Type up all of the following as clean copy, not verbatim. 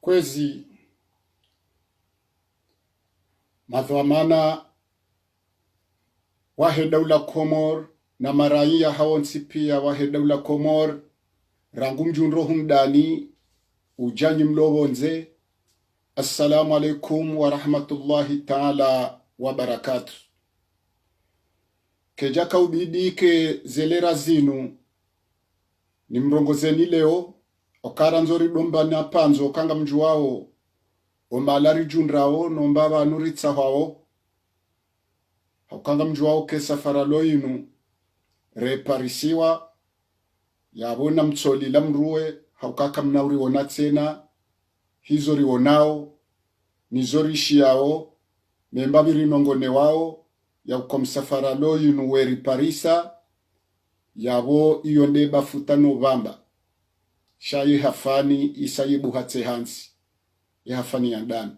kwezi madhamana wahe daula Komor na maraia hawonsi pia wahe daula Komor rangu mjunro humdani ujanyi mlowonze. Assalamu alaikum wa rahmatullahi ta'ala wa barakatuh. Kejaka ubidike zelera zinu ni mrongozeni leo okara nzori domba na panzo kanga mjuwao omalari jundrao nomba banuritsa hwao haukanga mjuwao ke safara loinu reparisiwa yabona mtsoli la mruwe haukaka mnauri wona tsena hizo rionao nizorishi yao membabiri nongone wao ya ukomsafara loinu weri parisa yabo iyo ndeba futa Novamba shayi hafani isayibu hatse hansi ya hafani ya ndani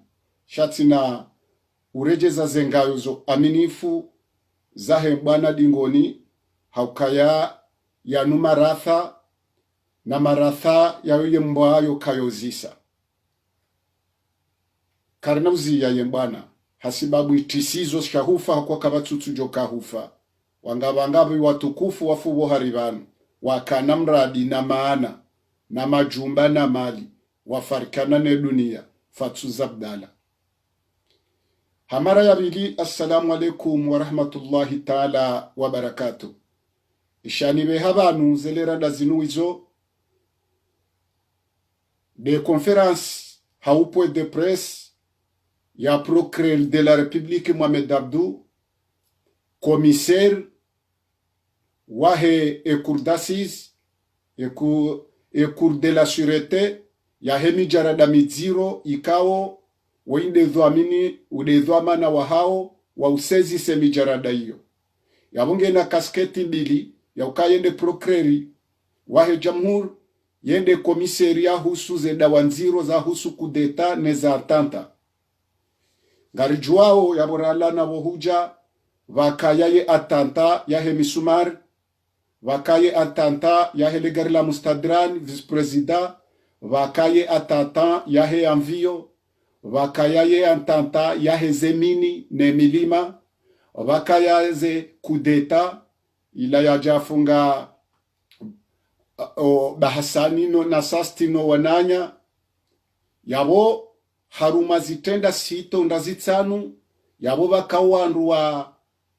shatina urejeza zengayo zo aminifu zahe mbwana dingoni haukaya ya numaratha na maratha ya uye mbayo kayozisa karnauzi ya yembwana hasibabu itisizo shahufa hakuwa kabatutu joka hufa wangabangabi watukufu wafubo haribanu wakana mradi na maana na majumba na mali wafarikana ne dunia fatu zabdala. Hamara ya bili, assalamu alaikum wa rahmatullahi ta'ala wa barakatuh. Ishani behabanu zelera da zinuizo de conférence haupo de presse ya procureur de la République Mohamed Abdou, commissaire wahe cour d'assises cour de la sûreté ya hemi jarada miziro ikao wende dhuamini udedhuamana wa hao wa usezi semi jarada hiyo yabunge na kasketi mbili ya ukayende procureur wahe jamhur yende komisaria husu zeda wanziro za husu kudeta neza atanta ngarijuao ya borala na wohuja wakayaye atanta ya hemisumar wakaye atanta ya hele garila mustadran vice-president wakaye atanta ya he anvio wakayaye atanta ya he zemini ne milima wakayaze kudeta ila ya jafunga bahasani no nasasti no wananya yabo haruma zitenda sito ndazitsanu yabo bakawandu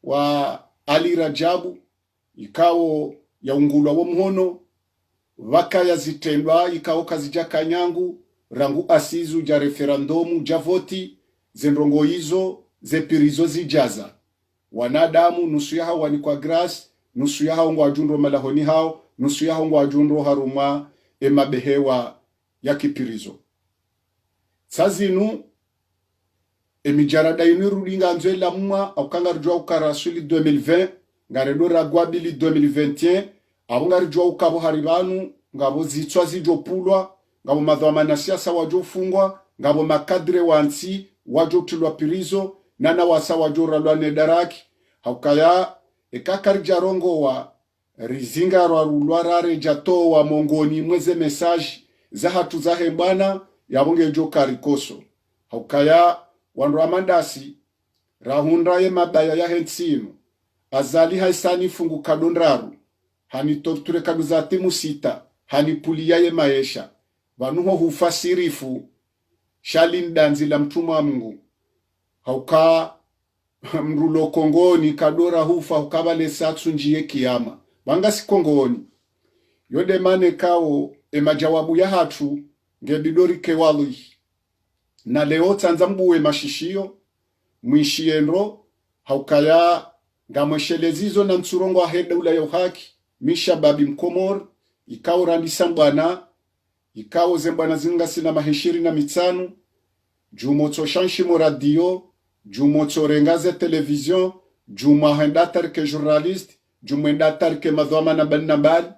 wa Ali Rajabu ikao ya ungulwa wo mhono wakaya zitendwa ikao kazija kanyangu rangu asizu ja referendumu ja voti zendrongo hizo zepirizo zijaza wanadamu nusu ya hao ni kwa grass nusu ya hao ngwa jundro malahoni hao nusu ya hao ngwa jundro haruma emabehewa ya kipirizo sazinu emijarada inu rulinga nzwela mwa aukanga rujwa ukarasuli 2020 ngaredo ragwabili 2021 abunga rujwa ukabo haribanu ngabo zitswa zijopulwa ngabo madhamana siasa wajofungwa ngabo makadre wansi wajotulwa pirizo nana wasa wajora daraki haukaya ekakari jarongo wa rizinga rwa rare jato wa mongoni mweze message za hatu za hembana yabunge joka rikoso haukaya wandu amandasi rahunda ye mabaya ya hensinu azali haisani fungu kadondraru hani torture kaduzati musita hani pulia ye maesha vanuho hufasirifu shalin danzi la mtumwa Mungu hauka mrulo kongoni kadora hufa hukabale satsu njiye kiyama bangasi kongoni yode mane kao emajawabu ya hatu ngedidori kewalui na leo tanzambuwe mashishio mwishienro haukaya ngamweshelezizo na msurongo wa heda ula yohaki misha babi mkomor ikao randi sambana ikao zembana zinga sina maheshiri na mitsanu jumoto shanshimo radio jumoto rengaze television jumahenda tarke journaliste jumenda tarke madhama na banabal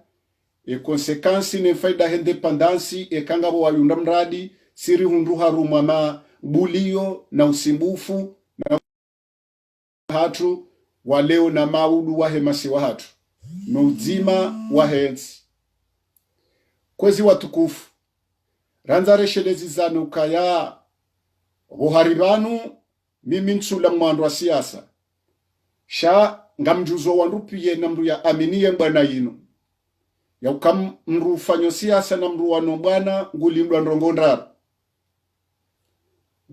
e konsekansi ne faida independansi e kangabo wayunda mradi siri hundu haruma ma bulio na usimbufu na hatu waleo na maudu wahe masi wa hatu no uzima wa hensi kwezi watukufu ranzare shelezi zanu kaya buharibanu mimi nsula mwandu wa siasa sha ngamjuzo wandupiye na mru ya aminiye mbana yinu ya ukam mru fanyo siasa na mru wano mbana ngulindwa ndrongondara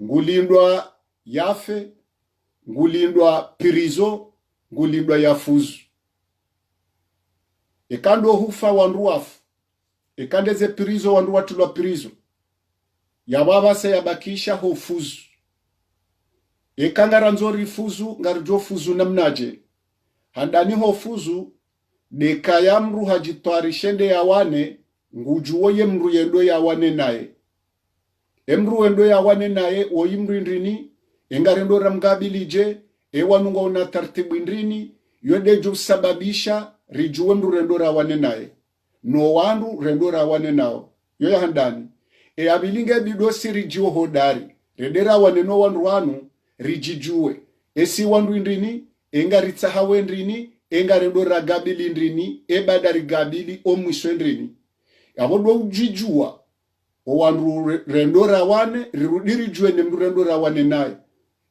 ngulindwa yafe ngulindwa pirizo ngulindwa yafuzu ekando hufa wandu wafu ekandeze pirizo wandu watulwa pirizo yababa se yabakisha hofuzu ekangara nzori fuzu ngarjo fuzu namnaje handani hofuzu deka ya mru hajitwarishende ya wane ngujuwo ye mru yendo ya wane naye emru wendo ya wane naye woyimru ndrini engarendo ramgabilije ewanunga una tartibu ndrini yode jo sababisha rijuwe mru rendo ra wane naye no wandu rendo ra wane nao yoya handani abilinge bidosi rijiwo hodari redera wane no wandu wanu rijijue esi wandu ndrini engaritsa hawe ndrini engarendo ra gabili ndrini ebadari gabili omwiswe ndrini yabodwa ujijua owandu rendora wane rirudiri jue ne mrendora wane naye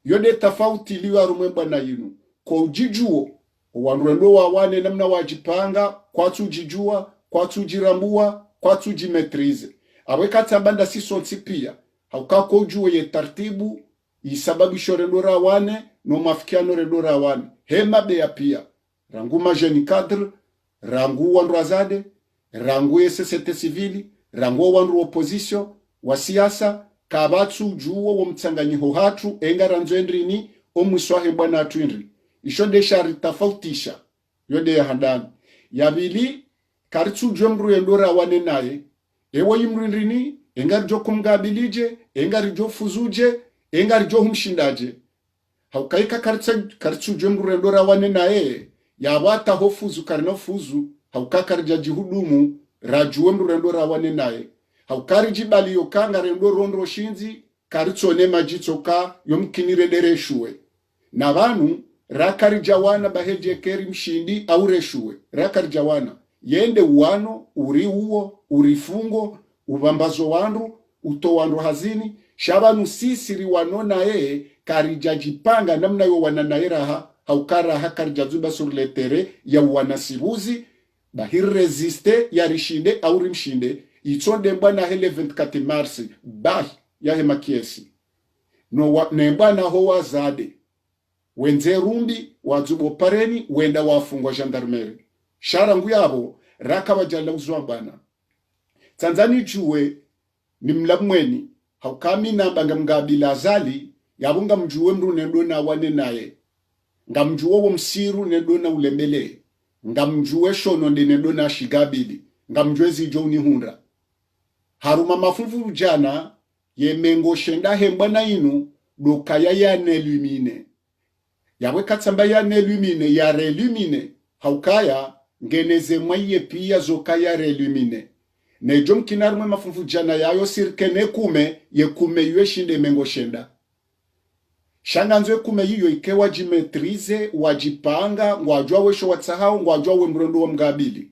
yode tafauti liwa rumemba na yinu kwa ujijuo owandu rendowa wane namna wajipanga kwatu ujijua kwatu ujirambua kwatu ujimetrize aweka tabanda sisonsi pia haukako ujue ye tartibu isababisho rendora wane no mafikiano rendora wane hema beya pia rangu majeni kadre rangu wandu azade rangu SST civili rango wandu opposition wa siasa kabatsu juwo wo mtsanganyiho hatu engaranzo endrini omwiswahe bwana atwindri ishonde shari tafautisha yode ya handani yabili karitsu jomru endora wane naye ewo yimrindrini engarjo kumgabilije engarjo fuzuje engarjo humshindaje haukaika karitsu jomru endora wane naye yabata hofuzu karino fuzu haukakarja jihudumu rajuwe mrendo rawane naye haukari jibali yokanga rendo rondo shinzi karitsone majitsoka yomkinire dereshuwe na vanu rakari jawana baheje keri mshindi au reshuwe rakari jawana yende uwano uri uo urifungo ubambazo wandu uto wandu hazini shabanu sisiri wanona ye karijajipanga namna yo wananaye raha haukara hakari jazuba sur letere ya wanasibuzi bahir resiste yarishinde au rimshinde itonde mbana hele 24 mars bah ya hema kiesi no nembana ho wazade wenze rumbi wazubo pareni wenda wafungwa gendarmerie sharangu yabo raka wajala uzwa bana Tanzania juwe ni mlamweni haukami namba ngamgabila azali yabunga mjuwe mru nendo na wane naye ngamjuwe wo msiru nendo na ulembele ngamjuwe shono nendo na shigabili ngamjuwe zijoni hunda haruma mafufu jana yemengo shenda hembana inu dokaya ya nelumine yawe katsamba ya nelumine ya relumine haukaya ngeneze mwaye pia zokaya relumine nejom kinarumwe mafufu jana yayo sirkene kume ye kume yue shinde mengo shenda shanganzwe kume yiyo ike wajimetrize wajipanga ngwajua wesho watsahau ngwajua we mrondo wa mgabili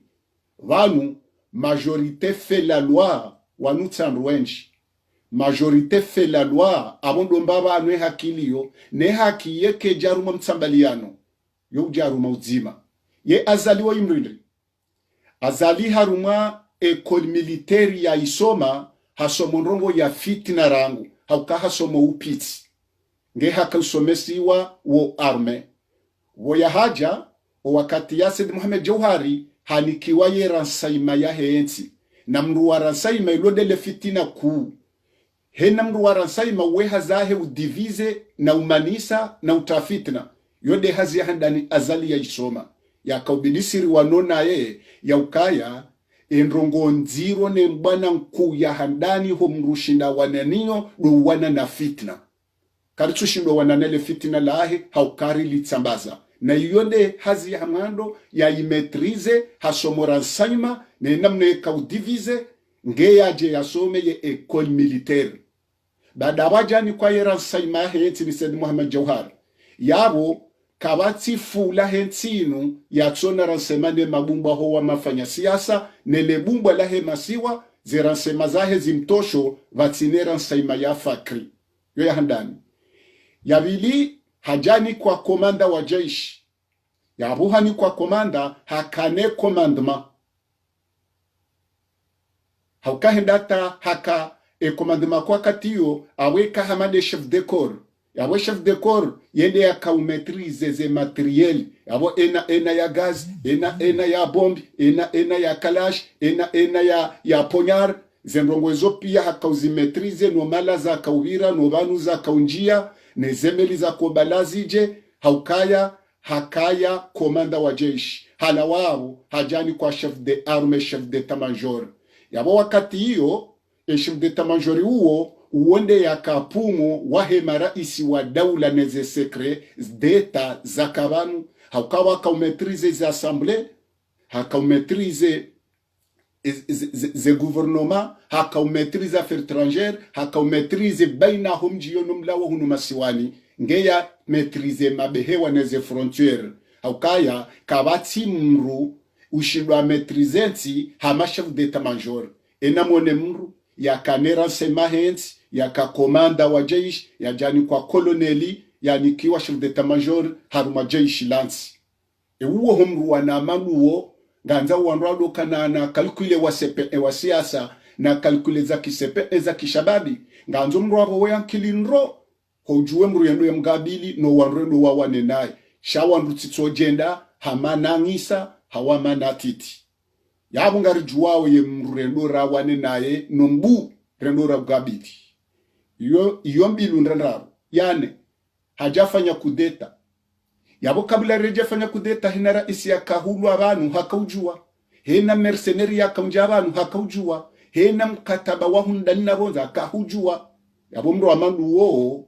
vanu majorite fait la loi wanutsandu wenshi majorite fait la loi abondo mbaba anwe hakiliyo ne haki yeke jaruma mtsambaliano yo jaruma uzima ye azali wa imrindri azali haruma ekol militeri ya isoma hasomo nrongo ya fitina rangu hauka hasomo upitsi nge haka usomesiwa wo arme wo ya haja o wakati ya Said Mohamed Jauhari hanikiwa ye ransaima ya heensi na mru wa ransaima ilodele fitina kuu hena mru wa ransaima we hazahe udivize na umanisa na utafitna yode hazi ya handani azali ya isoma ya kaubinisiri wanona ye ya ukaya enrongo nziro ne mbana mkuu ya handani ho mrushinda wananiyo do wana na fitna karitsushindwa wananele fitina lahe haukari litsambaza na yonde hazi ya hamando ya imetrize hasomora saima ne namne kaudivize nge yaje yasome ye ekol militaire baada wajani kwa yera saima henti ni Said Mohamed Jauhari yabo kabati fula hentinu ya tsona rasemane mabumba ho wa mafanya siasa nele bumba lahe masiwa ziransema zahe zimtosho vatsine ransema ya fakri yo ya handani yavili hajani kwa komanda wa jeshi yabuhani kwa komanda hakane komandma haukahendata haka komandma kwa katiyo aweka hamade chef de corps yabo chef de corps yende ya kaumetrize ze materiel yabo ena ya gaz ena ya bombi ena ya kalash ena ya ponyar zendongozo pia hakauzimetrize no mala za kauvira no banu za kaunjia ne zemeli za kobalazije hakaya komanda wa jeshi hala wao hajani kwa chef de arme chef d'état major yabo wakati hiyo chef d'état major huo uonde ya kapumo wahe maraisi wa daula neze sekre d'eta za kabanu haukawa kaumetrize za assemblée hakaumetrize ze gouvernement hakaumetrize affaires étrangères hakaumetrize bainahum jiyonum lawo hunu masiwani ngeya metrize mabehewa neze frontière haukaya kabati mru ushidwa metrizensi hama chef d'état major enamone mru ya kanera sema hensi ya kakomanda wa jeshi ya jani kwa koloneli yani kiwa chef d'état major haruma jeshi lansi uwo humru wanamanuo ganza wanrado kana na kalkule wa sepe wa siasa na kalkule za kisepe za kishababi nganzo mru wabo wayankilinro hojuwe mru yendo ya mgabili no wanrendo wa wanenai shawanru titsojenda hamanangisa hawamana titi yabo ngari juwao ye mru rendo rawane naye nombu rendo ra mgabili iyo mbilu ndrandaro yane hajafanya kudeta yabo kabla rejafanya kudeta hina raisi ya kahulu abantu hakaujua hena mercenary ya kaunja abantu hakaujua hena mkataba wa hundani nabonza kahujua yabo mru amandu wo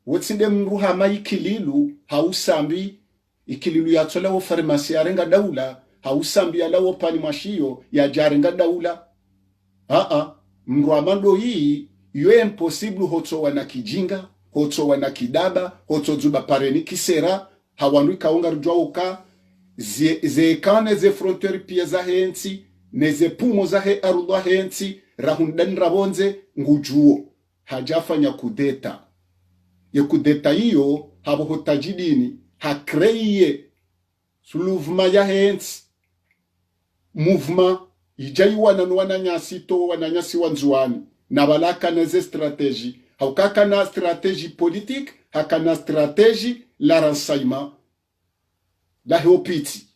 wotsinde mru hama ikililu hausambi ikililu ya tola wo farmasi arenga daula hausambi ala wo pani mashiyo ya jarenga daula mru amandu hii yo impossible hoto wana kijinga hoto wana kidaba hoto zuba pareni kisera hawanui kaunga rujwauka ze kane ze frontiere pia za hensi neze pumo za he arulwa hensi rahundani rabonze ngujuo hajafanya kudeta ye kudeta hiyo habo hotajidini hakreiye suluvma ya hensi movement ijaiwa nanuwana nyasito wananyasi wanzuani na balaka neze strategie haukaka na strategie politique hakana strategie la renseignement la heopiti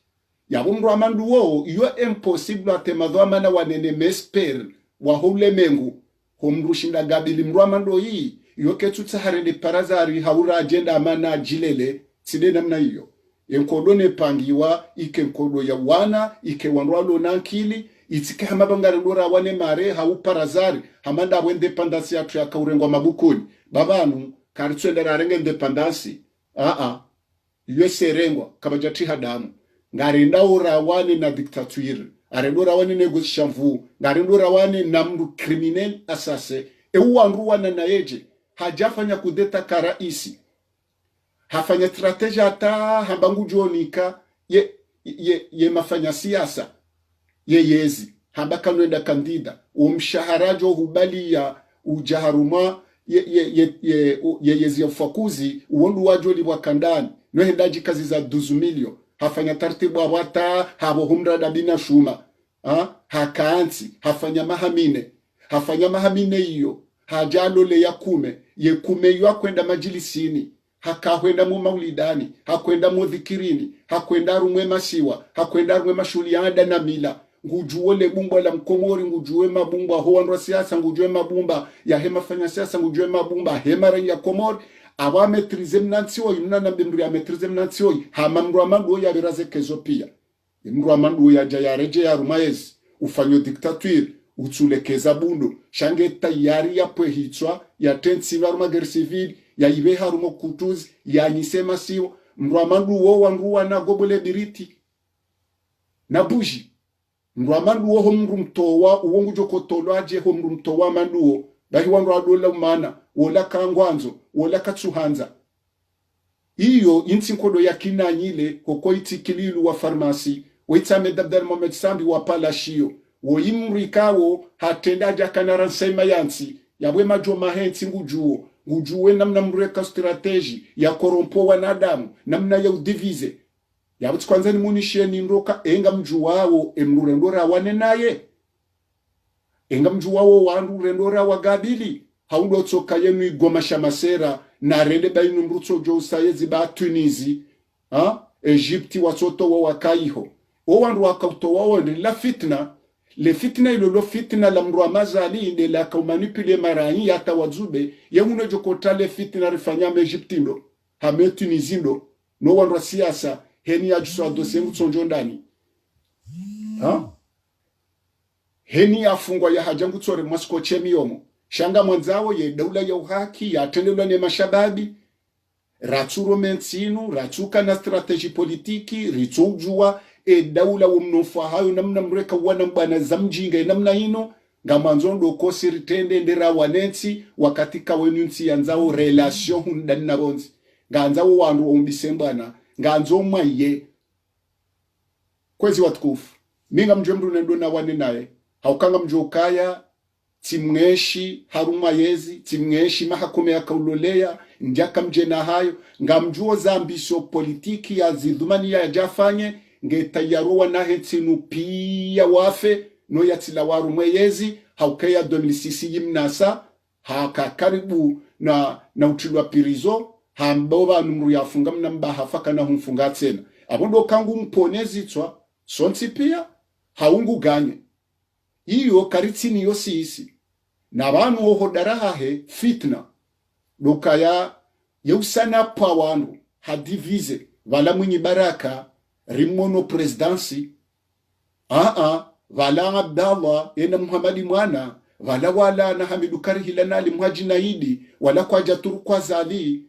yabo mru amandu wo iyo impossible atemadho amana wanene mesper wa hole mengu homru shinda gabili mru amandu yi iyo ketutsa harende parazari haura agenda amana jilele side namna hiyo enkodo ne pangiwa ike nkodo ya wana ike wanrwalo nankili itike hamabangara ndora wane mare hau parazari hamanda abo independence yatu ya kaurengwa mabukuni babanu karitwenda rarenge independence iyo serengwa kabajati hadamu ngarinda urawani na dictature arendora wani negosisha mvu ngarindora wani na mru criminel asase uwanruwa na naeje hajafanya kudeta karaisi hafanya strategia hata hambangu jonika ye mafanya siasa yezi hamba kanwenda kandida umshaharajo hubali ya ujaharuma yezi ya ufakuzi uondu wajo liwa kandani no hendaji kazi za 12 milio hafanya tartibu wata habo humra dabina shuma hakaansi hafanya mahamine iyo hajalo le ya ye kume yu kwenda majilisini hakakwenda mu maulidani hakwenda mu dhikirini hakwenda rumwe masiwa hakwenda rumwe mashuli ada na mila ngujuwe le bumba la mkomori ngujuwe mabumba hoandwa siasa ngujuwe mabumba ya hema fanya siasa ngujuwe mabumba hema ya komori awa metrize mnantioi mnana mbimru ya metrize mnantioi hama mru amandu ya biraze kezo pia mru amandu ya jayareje ya rumaezi ufanyo diktature utsulekeza bundo shange tayari ya pwehitswa ya tensi varuma guerre civile ya ibe harumo kutuzi ya nisema siyo mru amandu wo wanruwa na gobole biriti na buji mru amandu wo mru mtowa uongu joko tolwaje ho mru mtowa amandu wo dahi wanru adola umana wola kangwanzo wola katsuhanza iyo inti nkodo ya kinanyile koko itikililu wa farmasi waitame dabdal mohamed sambi wa palashio wo imrikawo hatenda jakana ransema yansi yabwe majo mahensi ngujuwe namna mreka strategy ya korompo wanadamu namna ya udivize yabuti kwanza ni munishie ni ndoka enga mjuwawo emrurendora wane naye enga mjuwawo wandu rendora wagabili haundo tsoka yenu igoma shamasera na rende bainu mrutso jousayezi ba Tunizi Egypti watsoto wa wakaiho o wandu wakauto wao ndi la fitna le fitna ilo fitna la mru amazali inde la kaumanipile marai hata wazube yemuno jokota le fitna rifanya Egyptindo hame Tunizindo no wandu siasa heni ajuso adose mtsonjo ndani heni afungwa ya hajangu tsore mwasko chemiyomo shanga mwanzao ye daula ya uhaki ya tendelwa ne mashababi ratsuro mensinu ratsuka na strategy politiki ritsujua daula umnofa hayo namna mreka wana mbana zamjinga namna hino ngamanzondo kosi ritende ndera wanensi wakati kawenunsi yanzao relation hundani na bonzi nganzao wandu umbisembana nganzo mwaye kwezi watukufu minga mjemru nendo na wane naye haukanga mjokaya timngeshi haruma yezi timngeshi mahakome ya kaulolea njaka mjena hayo ngamjuo za ambisho politiki ya zidhumani ya jafanye ngetayarowa na hetinu pia wafe no yatila waru mweyezi haukaya 2006 yimnasa haka karibu na utilwa pirizo hamboba numru yafunga mnamba hafaka na humfunga tena abondo kangu mponezi twa sonti pia haungu ganye iyo karitini yosi isi na banu oho darahahe fitna dokaya yeusana pa wanu hadivize wala mwinyi baraka rimono presidency wala Abdallah ena Muhammadi mwana wala na Hamidu Karihila na Alimhaji Naidi wala kwa Jaturu kwa Zali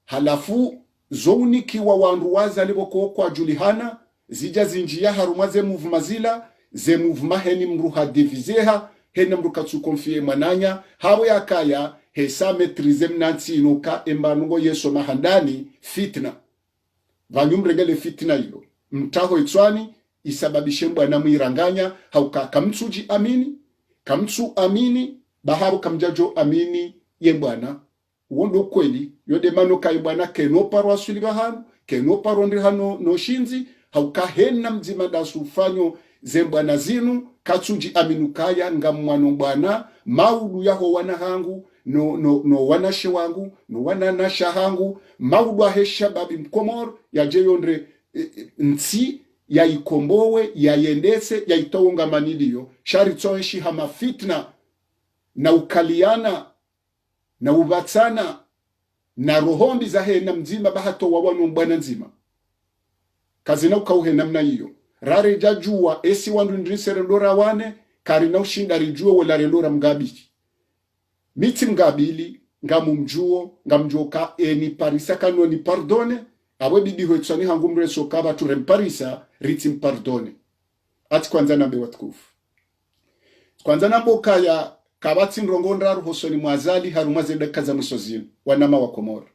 halafu zouniki wa wandu wazali wako kwa Julihana zija zinjia harumaze muvumazila ze muvumaheni mruha divizeha hena mrukatsu konfie mananya hawe yakaya hesa metrize mnansi inoka embanungo yeso mahandani fitna vanyumregele fitna ilo mtaho itswani isababishe mbwana mwiranganya hauka kamtsuji amini kamtsu amini baharu kamjajo amini ye mbwana uondo kweli yode mano kai bwana keno parwa sulibahanu keno parwa ndihano no shinzi hauka hena mzima dasufanyo zembwana zinu katsuji aminukaya ngamwano bwana maudu yaho wana hangu no wanashe wangu no wananasha hangu maudu ahesha babi mkomor ya jeyondre nsi ya ikombowe ya yendese ya itounga manilio shari tsoeshi hama fitna na ukaliana na ubatsana na rohombi za hena mzima bahato wawanu mbwana nzima kazina ukauhe namna hiyo rare jajua esi wandu ndrise rendora wane karina ushinda rijua wala rendora mgabili miti mgabili ngamumjuo ngamjoka eni parisa kano ni pardone awe bidi hoetsani hangumre sokaba turemparisa riti mpardone ati kwanza nambe watukufu kwanza namboka ya kabati nrongondaru hosoni mwazali harumaze deka za musozini wanama wa Komoro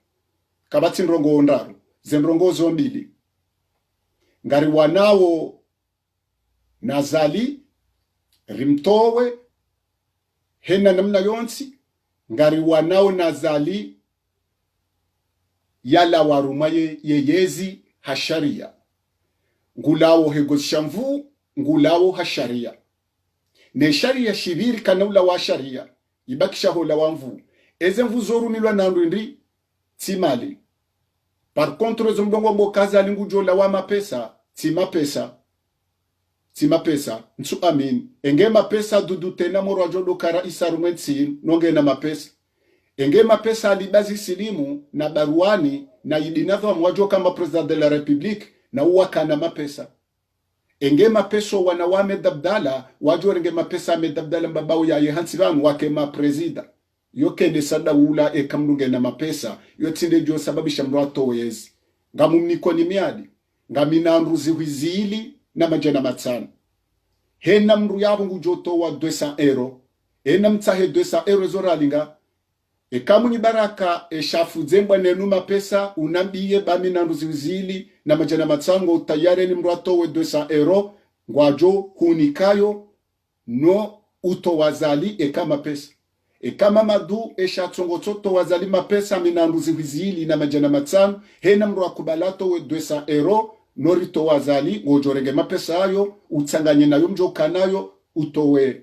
kabati nrongondaru zenrongo zombili ngari wanao nazali rimtowe hena namna yonsi ngari wanao nazali yala waruma yeyezi hasharia ngulawo hegoshamvu ngulawo hasharia ne sharia shibiri kanaula wa sharia ibakisha hola wamvu eze mvu zorumilwa nandu ndi timali par contre zomdongo mbokaza lingujola wa mapesa tima pesa nsu amin enge mapesa dudu tena moro ajodo kara isarumwensi nonge na mapesa enge mapesa alibazi silimu na baruani na idinadho mwajo kama president de la republique na uwaka na mapesa enge mapeso wanawame dabdala wajo enge mapesa me dabdala mbabao ya yehansi vangu wake maprezida yoke ne sada ula kamnunge na mapesa yotinde jo sababisha mrato wezi ngamumniko ni miadi ngaminanruzi hwizili na majana matsana hena mru yabo ngujoto wa 200 euro ena mtsahe 200 euro zoralinga kamunyi baraka shafu zembwa nenu mapesa unambiye baminanruzi hwizili na majana matsango tayare ni mrato we 200 euro ngwajo hunikayo no utowazali eka mapesa kama madu eshatsongo toto wazali mapesa minanduzi hizili na majana matsano hena mru akubalato we 200 euro norito wazali ngojorege mapesa ayo utsanganye nayo mjoka nayo utowe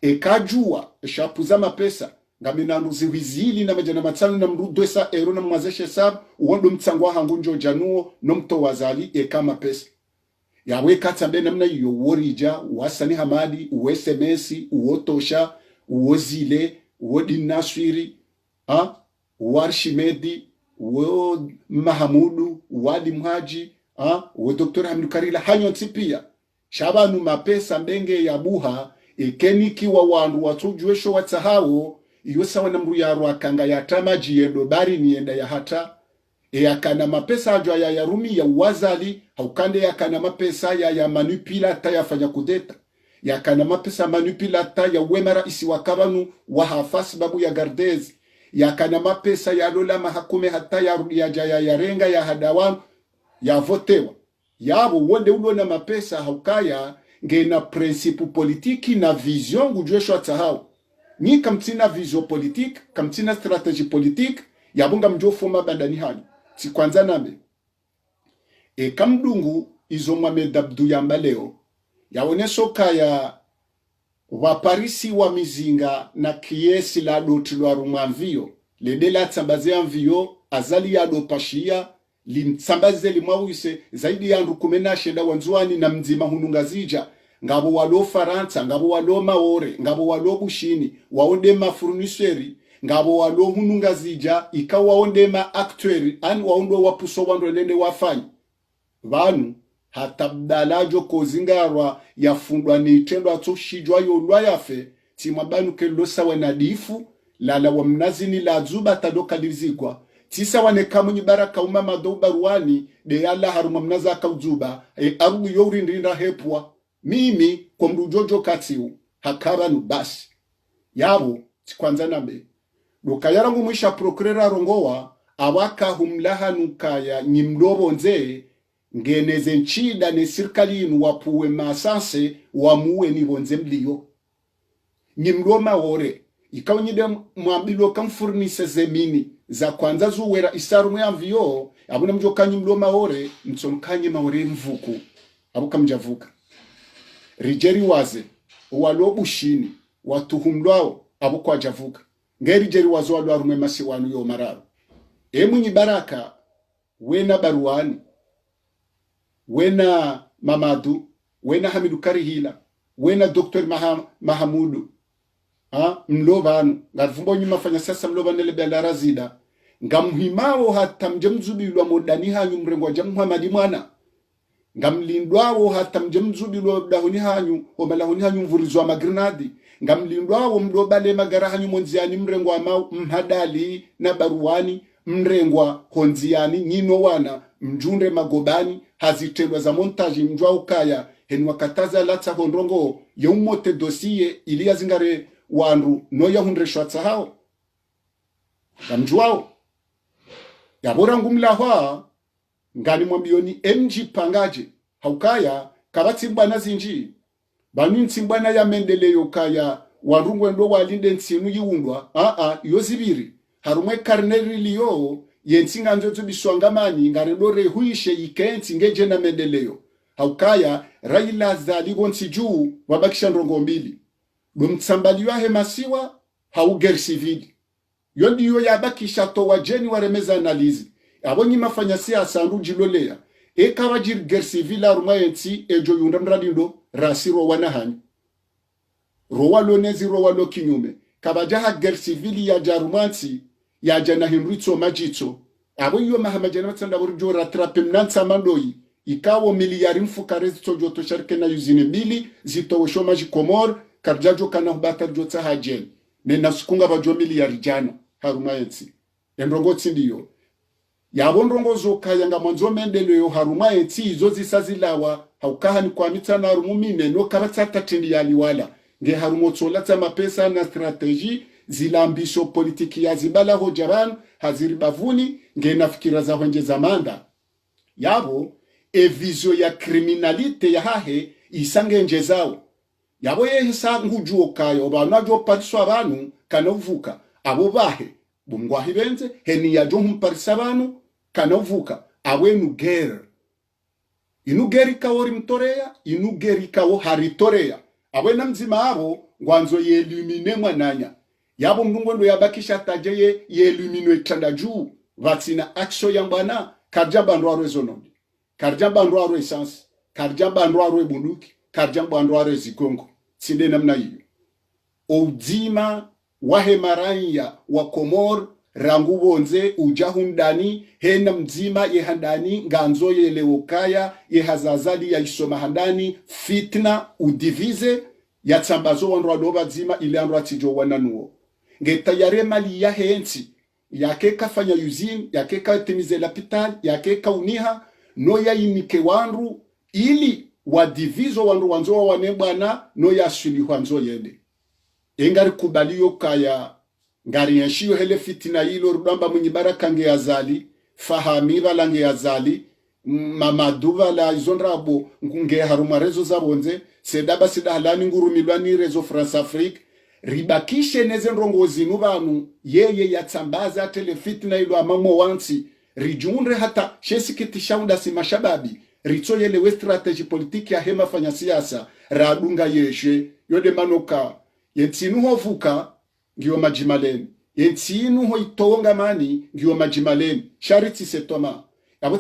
ekajua eshapuza mapesa ngaminanduzi hizili na majana matsano na mru 200 euro na mwazeshe sab uondo mtsangwa hangu njo januo no mto wazali eka mapesa yawe katambe namna iyo worija wasani hamadi uwe SMS uotosha uozile uodi naswiri warshimedi uo mahamudu uwadi mhaji uo doktor Hamidu Karila hanyo tipia shabanu mapesa mbenge ya buha ekeniki wa wandu watujuesho watahawo iyo sawa na mru ya ruakanga ya tamaji yedo bari nienda ya hata akana mapesa ajwa ya yarumi ya uwazali haukande yakana mapesa ya manipulata ya fanya kudeta yakana mapesa manipulata ya wemara isi wakabanu wahafasi babu ya gardezi yakana mapesa ya lola mahakume hata ya jaya ya renga ya hadawan ya votewa yabo wonde ulona mapesa haukaya ngena principe politiki na vision gujueshwa tahao ni kamtina vision politique kamtina strategie politique yabunga mjofoma bandani hali si kwanza nabe kamdungu izo mamedabdu yamba leo yaoneso kaya waparisi wa mizinga na kiesi la dotilwa rumamvio ledela tsambaze amvio azali ya dopashia limtsambaze limawise zaidi ya ndukumena sheda wanzuani na mzima hunungazija ngabo walo Faransa ngabo walo Maore ngabo walo Bushini waonde mafurniseri ngabo walo hunungazija ikawa waonde ma acteur an waondo wapuso wando nende wafanya vanu hatabdalajo kozingarwa yafundwa ni tendo atoshijwa yolwa yafe timabanu kelo sawa nadifu lala wa mnazini la zuba tadoka lizigwa tisa wane kamunyi baraka umama do baruani de yalla haruma mnaza kauzuba arugu yori ndinda hepwa mimi kwa mrujojo katiu hakabanu basi yabo kwanza nabe dokayarangu mwisha prokurera rongowa awaka humlaha nukaya nyimlobo nzee ngeneze nchida ne sirkali inu wapuwe masanse wamuwe ni bonze mliyo nyimloma wore ikawnyide mwambilo kamfurnise zemini za kwanza zuwera isaru mwamvio abuna mjoka nyimloma wore mtsomkanye maore mvuku abuka mjavuka rijeri waze walo Bushini watuhumlwao abukwa javuka ngeri jeri wazo walo arume masiwanu yo mararo mwenye baraka wena baruani wena Mamadu wena Hamidu Karihila wena Dr. Mahamudu mlovanu ngarvumbo nyuma fanya sasa mlovanele belara zida ngamhimao hata mjemzubilwa modani hanyu mrengo wa jamu Muhammadi mwana ngamlindwao hata mjemzubilwa dahuni hanyu omalahuni hanyu mvurizwa magrinadi ngamlindwao mdobale magara hanyu monziani mrengo wa mhadali na baruani mrengwa honziani nyino wana mjunre magobani hazitelwa za montaji mjwa ukaya henwa kataza latsa hondrongo yeumote dossier ili zingare wandu no yahundre shwatsa hao mjwao yabora ngumlahwa ngani mwambioni MG pangaje haukaya kabati bwana zinji banu ntsimbana ya mendeleyo kaya warungwe ndo walinde nsinu yiundwa yozibiri harumwe karneri liyo yensinga nzoto biswangamani ngaredore huishe ikensi ngeje na mendeleyo haukaya Raila zali gonsi juu wabakisha ndongo mbili dumtsambaliwa hemasiwa hauger civil yondi yo yabakisha to wajeni waremeza analizi abonyi mafanya siasa ndujilolea ekawajir ger civil aruma yensi ejo yunda mradindo rasiro wanahani rowalo nezi rowalo kinyume kabajaha ger civil ya jarumansi ya jana hinritso majitso abo yo mahamajana matsanda burjo ratrape mnansa mandoi ikawo miliyari mfukarezi tojoto sharke na yuzine mbili zitowe shomaji komor karjajo kana hubata jota hajen nena sukunga bajo miliyari jana haruma yensi endrongo tsindiyo yabo ndrongo zoka yanga mwanzo mendeleyo haruma yensi izo zisazilawa haukaha ni kwa mitana harumumine no kabatata tindi yaliwala nge harumo tsolata mapesa na strategie zilambisho politiki ya zibala hojaran haziri bavuni nge nafikira za honje zamanda yabo vizio ya kriminalite ya hahe isange nje zao yabo yehisa ngujuo kayo banu ajo pariswa banu kanovuka abo bahe bungwahi benze heni yajo humparisa banu kanovuka awenu ger inugeri kawori mtorea inugeri kawo haritorea awena mzima abo ngwanzo yelimine mwananya yabo mnungondo yabakisha tajeye yelimino itanda juu vatsina aksho yambana karja bandwa rezonondi karja bandwa essence karja bandwa bunduki karja bandwa zigongo tsinde namna hiyo odzima wahemaranya wa Komor rangu bonze ujahundani hena mzima yehandani nganzo yelewokaya yehazazali ya isoma handani fitna udivize ya tsambazo wanrwa doba dzima ile anrwa tijo wananuo ngeta yare mali ya hensi yake kafanya usine yake katimize l'hôpital yake kauniha no ya inike wanru ili wadivizo wanru wanzo wanebwana no ya suli wanzo yende engari kubaliyo kaya ngari yashiyo hele fitina hilo rubamba mwenye baraka nge azali fahami vala nge azali mamadu vala izondrabo nge haruma rezo zabonze sedaba sida halani ngurumilwani rezo France Afrique ribakishe neze nrongozi nubanu yeye yatsambaza tele fitina hilo amamo wansi rijunre hata shesikiti shaunda si mashababi ritso yele we strategy politiki ya hema fanya siasa radunga yeshe yode manoka yetsinu hovuka ngiyo majimaleni yetsinu ho itonga mani ngiyo majimaleni shariti setoma yabo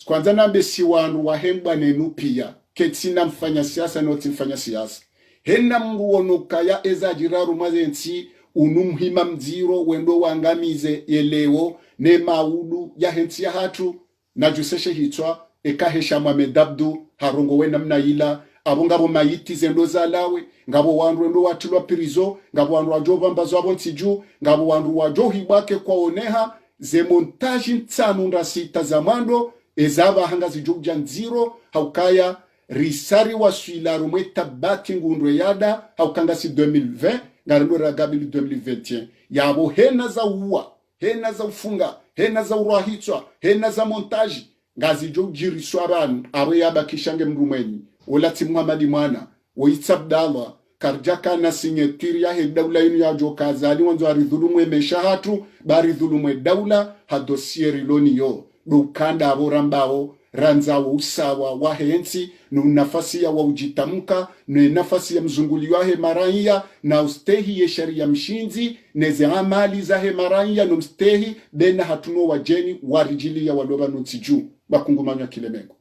kwanza nambe si wanu wahembwa nenu pia ketsina mfanya siasa noti mfanya siasa hena mnguonoka ya ezajiraru mazensi unumhima mziro wendo wangamize yelewo ne maudu ya hensi ya hatu na juseshe hitwa ekahesha mamedabdu harongo wena mnaila abo ngabo mayiti zendo zalawe ngabo wandu endo watilwa pirizo ngabo wandu wajoba mbazo abo ntiju ngabo wandu wajohi bake kwa oneha ze montaji nsanu ndasita za mwando ezaba hanga zijugja nziro haukaya risari wa suila rumwe tabati ngundwe yada haukanga si 2020 ngarindo ragabili 2021 yabo hena za uwa hena za ufunga hena za urahitswa hena za montaji ngazi jogiriswa abantu abo yabakishange mrumwenyi olati Muhammad mwana oitsabdallah karjaka na sinyetiri ya daula inu ya jokazali wanzo aridhulumwe meshahatu baridhulumwe daula hadosieri loniyo dukanda aborambao ranzawo usawa wa hensi no nafasi ya waujitamka no nafasi ya mzunguli wa hemaranya na ustehi ye sharia mshinzi neze amali za hemaranya no mstehi bena hatuno wajeni warijili ya waloba nutiju bakungumanya kilemengo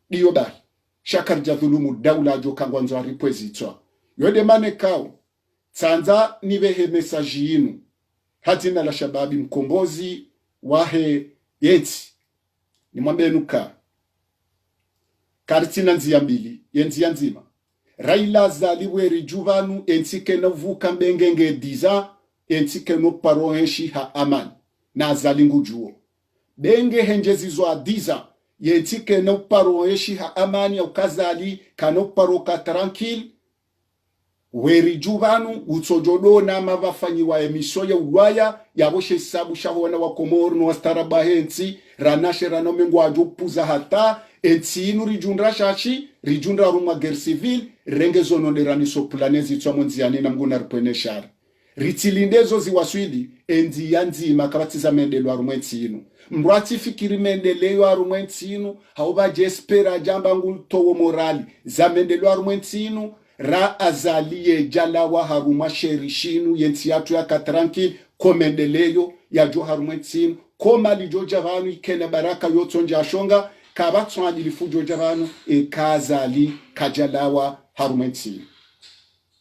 diyo bari shakar jadhulumu daula jokangwanzo aripwezitwa yode mane kao tsanza nibehe mesaji yinu hatina la shababi mkombozi wahe yeti ni mwambenuka karitina nzia mbili yenzi nzima Raila zaliwe rijuvanu ensike no vuka mbengenge diza ensike no paroheshi ha amani na zalingu juo benge henjezizo adiza yensike no paroheshi ha amani ya ukazali kano paroka tranquil werijuvanu utsojodo na mavafanyi wa emiso ya ulwaya yaboshe sabu shahona wa Komoro no starabahensi ranashe ranomengo ajopuza hata etsinu rijundra shashi rijundra rumwa guerre civile rengezo noneraniso planezi tsamonziane na mguna ripwene shari ritilindezo ziwaswili enzi yanzima kabatiza mendelwa rumwetsinu mrwati fikiri mendeleo rumwetsinu hauba jespera jamba ngultowo morali za mendelwa rumwetsinu ra azaliye jalawa haruma sherishinu yensi yatu ya katranki komendeleyo ya jo harumwetsinu koma lijoja vanu ikene baraka yotsonja ashonga kabatso adilifujo javanu ekazali kajalawa harumwetsinu